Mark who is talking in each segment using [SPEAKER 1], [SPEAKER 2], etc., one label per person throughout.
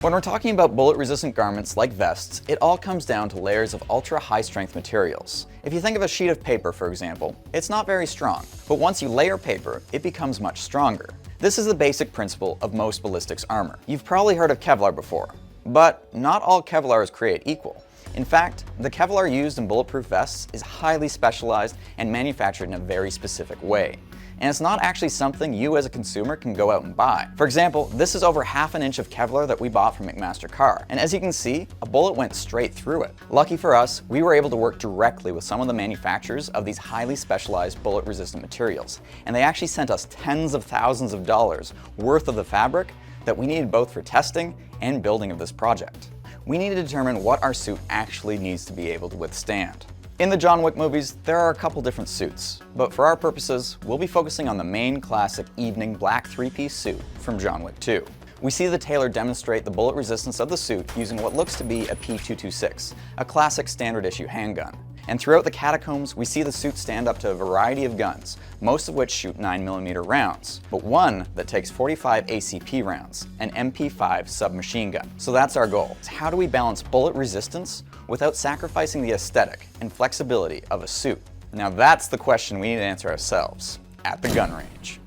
[SPEAKER 1] When we're talking about bullet-resistant garments like vests, it all comes down to layers of ultra-high-strength materials. If you think of a sheet of paper, for example, it's not very strong, but once you layer paper, it becomes much stronger. This is the basic principle of most ballistics armor. You've probably heard of Kevlar before, but not all Kevlar is created equal. In fact, the Kevlar used in bulletproof vests is highly specialized and manufactured in a very specific way. And it's not actually something you as a consumer can go out and buy. For example, this is over half an inch of Kevlar that we bought from McMaster Carr, and as you can see, a bullet went straight through it. Lucky for us, we were able to work directly with some of the manufacturers of these highly specialized bullet-resistant materials, and they actually sent us tens of thousands of dollars worth of the fabric that we needed both for testing and building of this project. We need to determine what our suit actually needs to be able to withstand. In the John Wick movies, there are a couple different suits, but for our purposes, we'll be focusing on the main classic evening black three-piece suit from John Wick 2. We see the tailor demonstrate the bullet resistance of the suit using what looks to be a P226, a classic standard issue handgun. And throughout the catacombs, we see the suit stand up to a variety of guns, most of which shoot 9mm rounds, but one that takes 45 ACP rounds, an MP5 submachine gun. So that's our goal. How do we balance bullet resistance without sacrificing the aesthetic and flexibility of a suit? Now that's the question we need to answer ourselves at the gun range.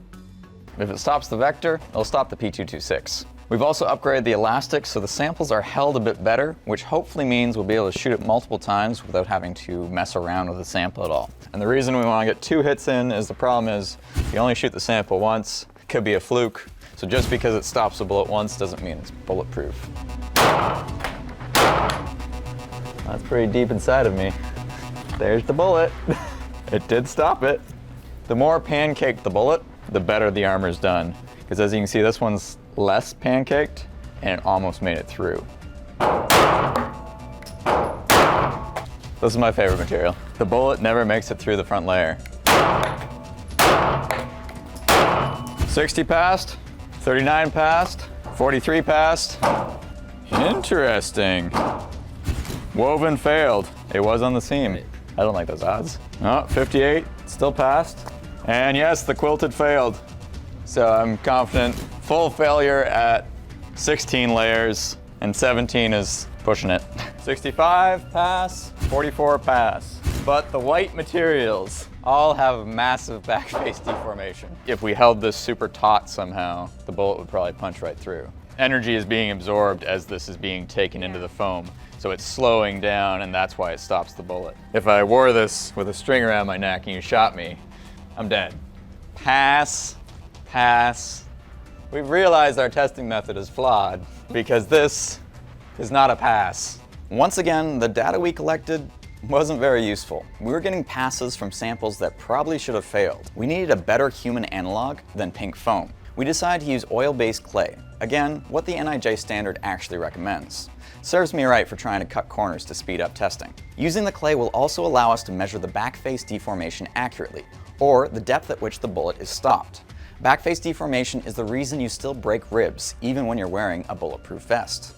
[SPEAKER 1] If it stops the vector, it'll stop the P226. We've also upgraded the elastic so the samples are held a bit better, which hopefully means we'll be able to shoot it multiple times without having to mess around with the sample at all. And the reason we want to get 2 hits in is the problem is if you only shoot the sample once, it could be a fluke. So just because it stops a bullet once doesn't mean it's bulletproof. That's pretty deep inside of me. There's the bullet. It did stop it. The more pancaked the bullet, the better the armor's done. Because as you can see, this one's less pancaked and it almost made it through. This is my favorite material. The bullet never makes it through the front layer. 60 passed, 39 passed, 43 passed. Interesting. Woven failed. It was on the seam. I don't like those odds. Oh, 58, still passed. And yes, the quilted failed. So I'm confident. Full failure at 16 layers, and 17 is pushing it. 65 pass, 44 pass. But the white materials all have massive back face deformation. If we held this super taut somehow, the bullet would probably punch right through. Energy is being absorbed as this is being taken into the foam, so it's slowing down, and that's why it stops the bullet. If I wore this with a string around my neck and you shot me, I'm dead. Pass, pass. We've realized our testing method is flawed because this is not a pass. Once again, the data we collected wasn't very useful. We were getting passes from samples that probably should have failed. We needed a better human analog than pink foam. We decided to use oil-based clay. Again, what the NIJ standard actually recommends. Serves me right for trying to cut corners to speed up testing. Using the clay will also allow us to measure the back face deformation accurately, or the depth at which the bullet is stopped. Back face deformation is the reason you still break ribs even when you're wearing a bulletproof vest.